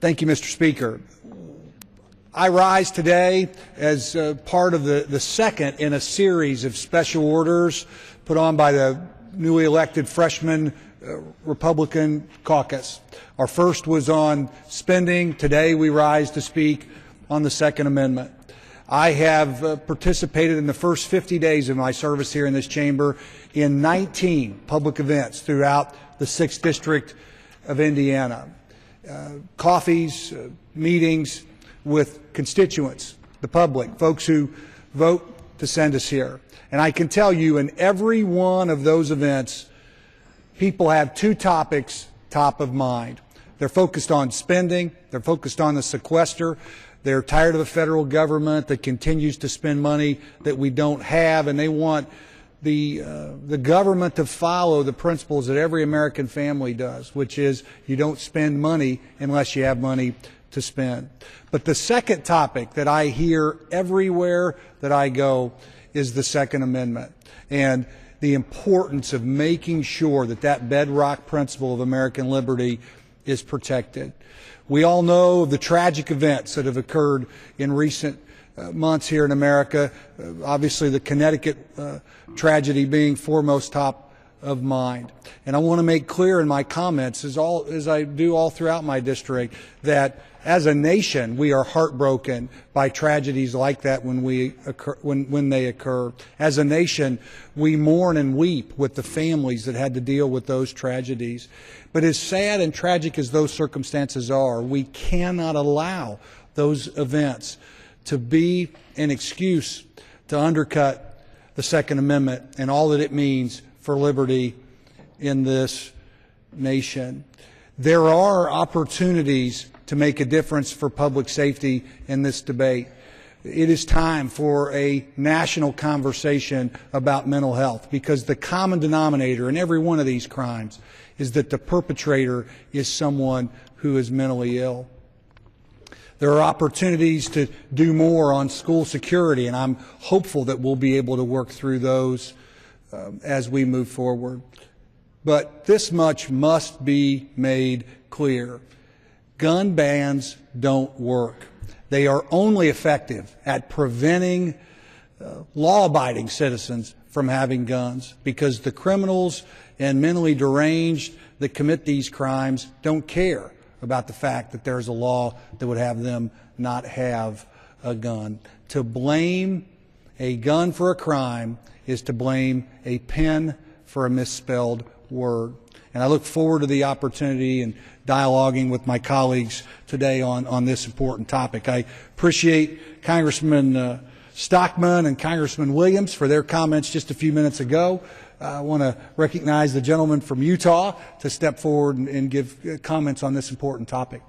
Thank you, Mr. Speaker. I rise today as part of the second in a series of special orders put on by the newly elected freshman Republican caucus. Our first was on spending. Today we rise to speak on the Second Amendment. I have participated in the first 50 days of my service here in this chamber in 19 public events throughout the 6th District of Indiana. Coffees, meetings with constituents, the public, folks who vote to send us here. And I can tell you in every one of those events, people have two topics top of mind. They're focused on spending, they're focused on the sequester, they're tired of a federal government that continues to spend money that we don't have, and they want the government to follow the principles that every American family does, which is you don't spend money unless you have money to spend. But the second topic that I hear everywhere that I go is the Second Amendment and the importance of making sure that that bedrock principle of American liberty is protected. We all know the tragic events that have occurred in recent months here in America, obviously the Connecticut tragedy being foremost top of mind. And I want to make clear in my comments, as I do all throughout my district, that as a nation we are heartbroken by tragedies like that when they occur. As a nation we mourn and weep with the families that had to deal with those tragedies. But as sad and tragic as those circumstances are, we cannot allow those events to be an excuse to undercut the Second Amendment and all that it means for liberty in this nation. There are opportunities to make a difference for public safety in this debate. It is time for a national conversation about mental health, because the common denominator in every one of these crimes is that the perpetrator is someone who is mentally ill. There are opportunities to do more on school security, and I'm hopeful that we'll be able to work through those as we move forward. But this much must be made clear. Gun bans don't work. They are only effective at preventing law-abiding citizens from having guns, because the criminals and mentally deranged that commit these crimes don't care about the fact that there's a law that would have them not have a gun. To blame a gun for a crime is to blame a pen for a misspelled word. And I look forward to the opportunity and dialoguing with my colleagues today on this important topic. I appreciate Congressman Stockman and Congressman Williams for their comments just a few minutes ago. I want to recognize the gentleman from Utah to step forward and give comments on this important topic.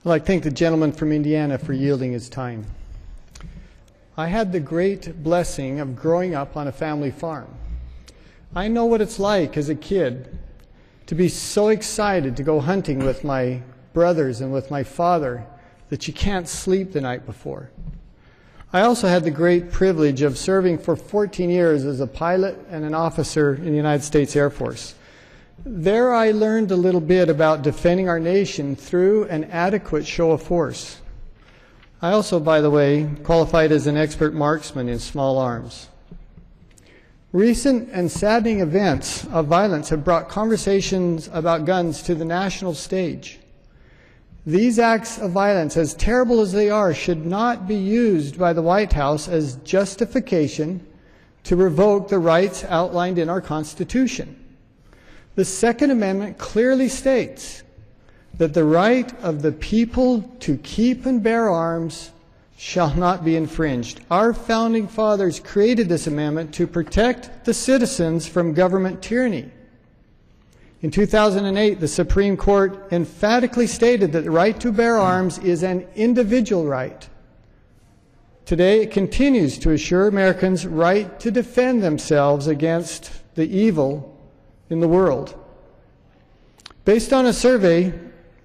I'd like to thank the gentleman from Indiana for yielding his time. I had the great blessing of growing up on a family farm. I know what it's like as a kid to be so excited to go hunting with my brothers and with my father that you can't sleep the night before. I also had the great privilege of serving for 14 years as a pilot and an officer in the United States Air Force. There I learned a little bit about defending our nation through an adequate show of force. I also, by the way, qualified as an expert marksman in small arms. Recent and saddening events of violence have brought conversations about guns to the national stage. These acts of violence, as terrible as they are, should not be used by the White House as justification to revoke the rights outlined in our Constitution. The Second Amendment clearly states that the right of the people to keep and bear arms shall not be infringed. Our founding fathers created this amendment to protect the citizens from government tyranny. In 2008, the Supreme Court emphatically stated that the right to bear arms is an individual right. Today, it continues to assure Americans' right to defend themselves against the evil in the world. Based on a survey,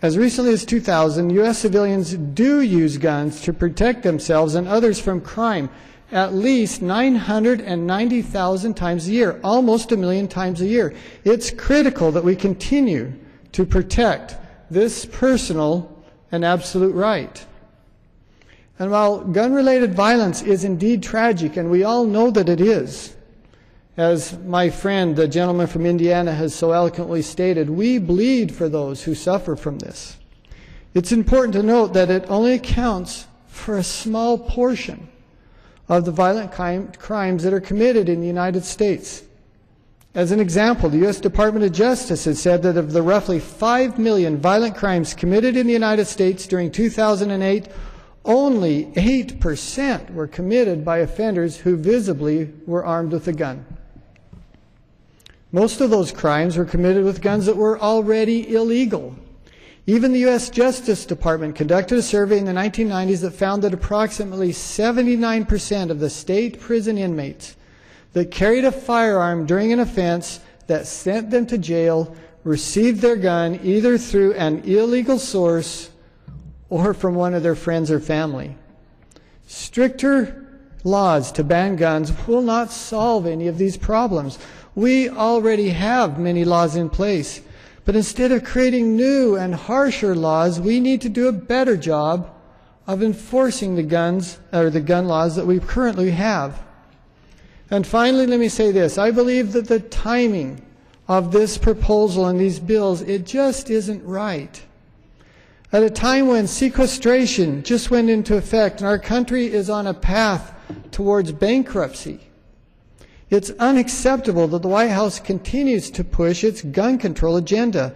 as recently as 2000, U.S. civilians do use guns to protect themselves and others from crime at least 990,000 times a year, almost 1 million times a year. It's critical that we continue to protect this personal and absolute right. And while gun-related violence is indeed tragic, and we all know that it is, as my friend, the gentleman from Indiana, has so eloquently stated, we bleed for those who suffer from this. It's important to note that it only accounts for a small portion of the violent crimes that are committed in the United States. As an example, the U.S. Department of Justice has said that of the roughly 5 million violent crimes committed in the United States during 2008, only 8% were committed by offenders who visibly were armed with a gun. Most of those crimes were committed with guns that were already illegal. Even the U.S. Justice Department conducted a survey in the 1990s that found that approximately 79% of the state prison inmates that carried a firearm during an offense that sent them to jail received their gun either through an illegal source or from one of their friends or family. Stricter laws to ban guns will not solve any of these problems. We already have many laws in place, but instead of creating new and harsher laws, we need to do a better job of enforcing the gun laws that we currently have. And finally, let me say this. I believe that the timing of this proposal and these bills, it just isn't right. At a time when sequestration just went into effect and our country is on a path towards bankruptcy, it's unacceptable that the White House continues to push its gun control agenda.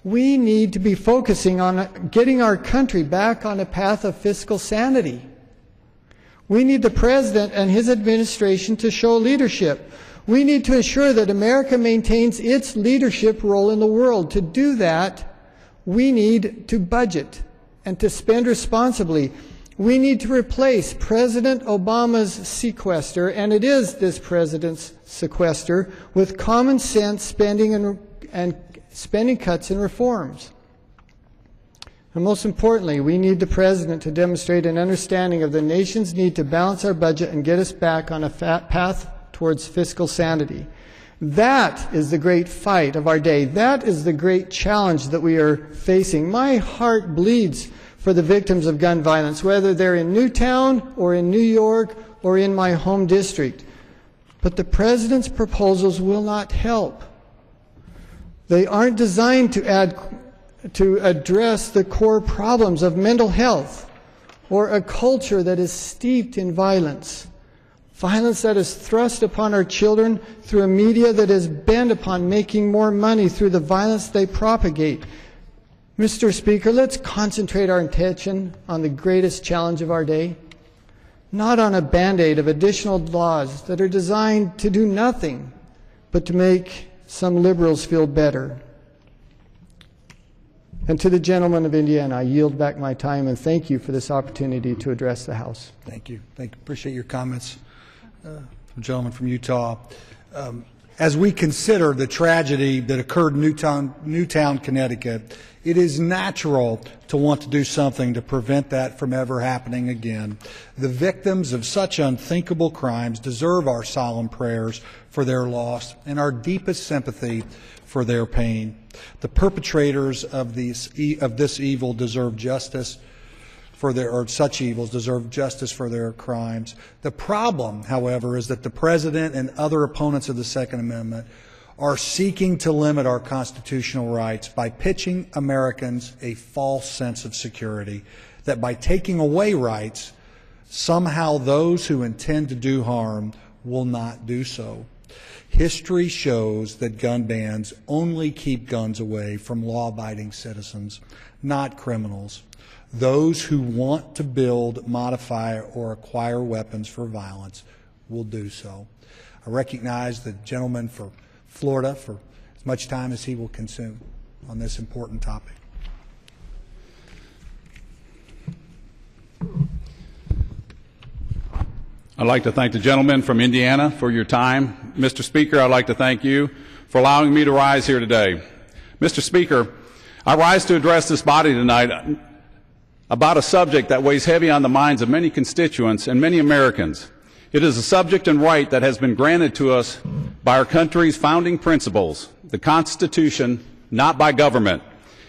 We need to be focusing on getting our country back on a path of fiscal sanity. We need the President and his administration to show leadership. We need to ensure that America maintains its leadership role in the world. To do that, we need to budget and to spend responsibly. We need to replace President Obama's sequester, and it is this president's sequester, with common sense spending and spending cuts and reforms. And most importantly, we need the President to demonstrate an understanding of the nation's need to balance our budget and get us back on a path towards fiscal sanity. That is the great fight of our day. That is the great challenge that we are facing. My heart bleeds for the victims of gun violence, whether they're in Newtown or in New York or in my home district. But the President's proposals will not help. They aren't designed to address the core problems of mental health or a culture that is steeped in violence. Violence that is thrust upon our children through a media that is bent upon making more money through the violence they propagate. Mr. Speaker, let's concentrate our attention on the greatest challenge of our day, not on a band-aid of additional laws that are designed to do nothing but to make some liberals feel better. And to the gentleman of Indiana, I yield back my time and thank you for this opportunity to address the House. Thank you. Appreciate your comments. Gentleman from Utah. As we consider the tragedy that occurred in Newtown, Connecticut, it is natural to want to do something to prevent that from ever happening again. The victims of such unthinkable crimes deserve our solemn prayers for their loss and our deepest sympathy for their pain. The perpetrators of this evil deserve justice such evils deserve justice for their crimes. The problem, however, is that the President and other opponents of the Second Amendment are seeking to limit our constitutional rights by pitching Americans a false sense of security, that by taking away rights, somehow those who intend to do harm will not do so. History shows that gun bans only keep guns away from law-abiding citizens, not criminals. Those who want to build, modify, or acquire weapons for violence will do so. I recognize the gentleman for Florida for as much time as he will consume on this important topic. I'd like to thank the gentleman from Indiana for your time. Mr. Speaker, I'd like to thank you for allowing me to rise here today. Mr. Speaker, I rise to address this body tonight about a subject that weighs heavy on the minds of many constituents and many Americans. It is a subject and right that has been granted to us by our country's founding principles, the Constitution, not by government.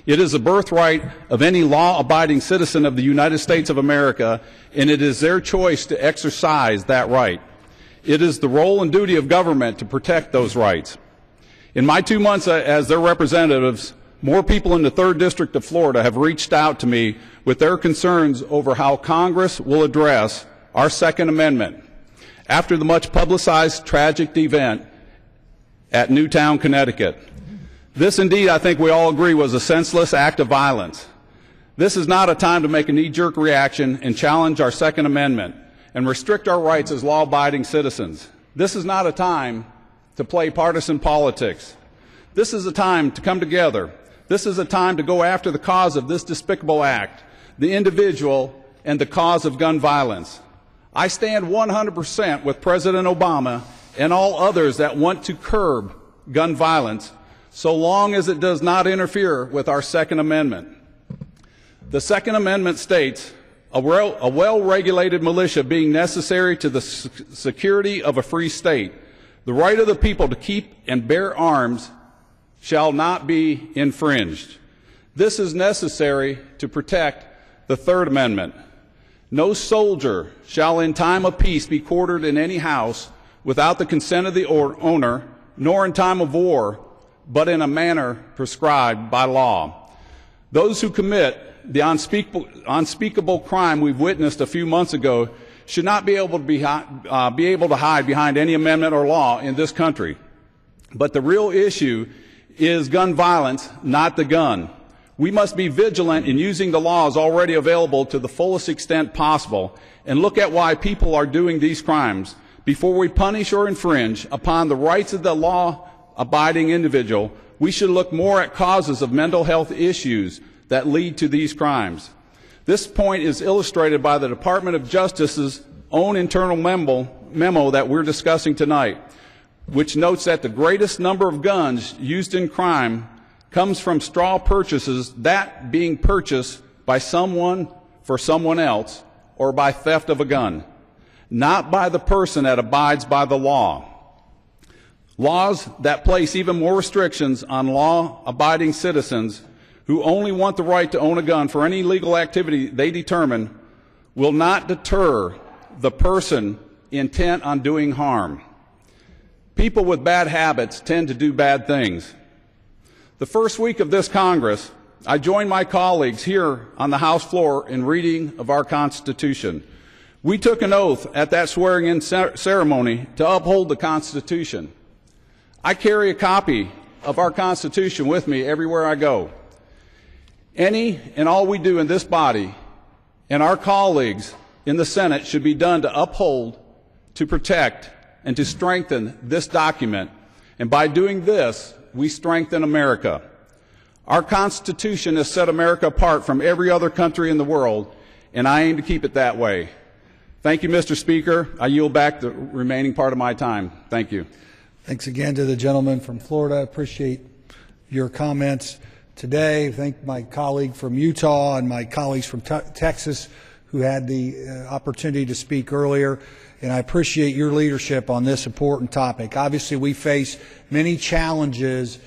It is the birthright of any law-abiding citizen of the United States of America, and it is their choice to exercise that right. It is the role and duty of government to protect those rights. In my 2 months as their representatives, more people in the 3rd District of Florida have reached out to me with their concerns over how Congress will address our Second Amendment after the much publicized tragic event at Newtown, Connecticut. This indeed, I think we all agree, was a senseless act of violence. This is not a time to make a knee-jerk reaction and challenge our Second Amendment and restrict our rights as law-abiding citizens. This is not a time to play partisan politics. This is a time to come together. This is a time to go after the cause of this despicable act, the individual, and the cause of gun violence. I stand 100% with President Obama and all others that want to curb gun violence, so long as it does not interfere with our Second Amendment. The Second Amendment states, a well-regulated militia being necessary to the security of a free state, the right of the people to keep and bear arms shall not be infringed. This is necessary to protect the Third Amendment. No soldier shall in time of peace be quartered in any house without the consent of the owner, nor in time of war, but in a manner prescribed by law. Those who commit the unspeakable crime we've witnessed a few months ago should not be able to hide behind any amendment or law in this country. But the real issue is gun violence, not the gun. We must be vigilant in using the laws already available to the fullest extent possible and look at why people are doing these crimes before we punish or infringe upon the rights of the law-abiding individual. We should look more at causes of mental health issues that lead to these crimes. This point is illustrated by the Department of Justice's own internal memo that we're discussing tonight, which notes that the greatest number of guns used in crime comes from straw purchases, that being purchased by someone for someone else, or by theft of a gun, not by the person that abides by the law. Laws that place even more restrictions on law-abiding citizens who only want the right to own a gun for any legal activity they determine will not deter the person intent on doing harm. People with bad habits tend to do bad things. The first week of this Congress, I joined my colleagues here on the House floor in reading of our Constitution. We took an oath at that swearing-in ceremony to uphold the Constitution. I carry a copy of our Constitution with me everywhere I go. Any and all we do in this body and our colleagues in the Senate should be done to uphold, to protect, and to strengthen this document. And by doing this, we strengthen America. Our Constitution has set America apart from every other country in the world, and I aim to keep it that way. Thank you, Mr. Speaker. I yield back the remaining part of my time. Thank you. Thanks again to the gentleman from Florida. I appreciate your comments today. Thank my colleague from Utah and my colleagues from Texas who had the opportunity to speak earlier. And I appreciate your leadership on this important topic. Obviously, we face many challenges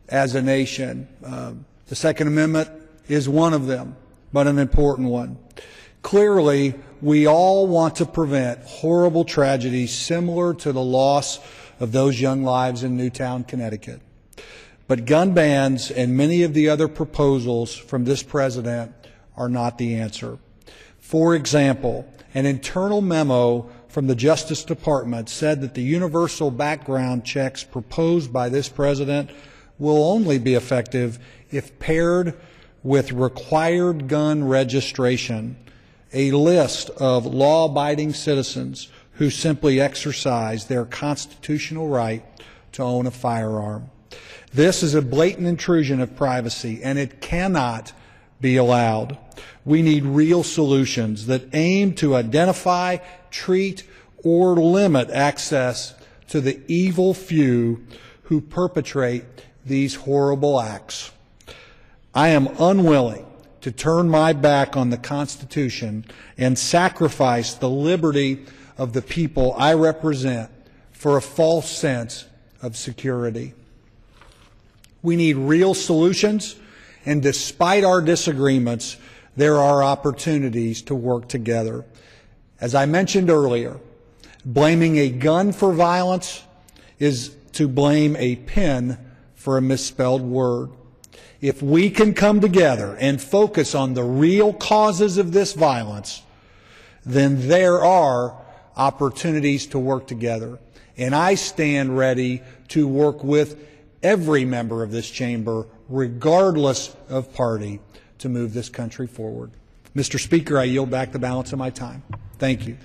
as a nation. The Second Amendment is one of them, but an important one. Clearly, we all want to prevent horrible tragedies similar to the loss of those young lives in Newtown, Connecticut. But gun bans and many of the other proposals from this president are not the answer. For example, an internal memo from the Justice Department said that the universal background checks proposed by this president will only be effective if paired with required gun registration, a list of law-abiding citizens who simply exercise their constitutional right to own a firearm. This is a blatant intrusion of privacy, and it cannot be allowed. We need real solutions that aim to identify, treat, or limit access to the evil few who perpetrate these horrible acts. I am unwilling to turn my back on the Constitution and sacrifice the liberty of the people I represent for a false sense of security. We need real solutions, and despite our disagreements, there are opportunities to work together. As I mentioned earlier, blaming a gun for violence is to blame a pen for a misspelled word. If we can come together and focus on the real causes of this violence, then there are opportunities to work together. And I stand ready to work with every member of this chamber, regardless of party, to move this country forward. Mr. Speaker, I yield back the balance of my time. Thank you.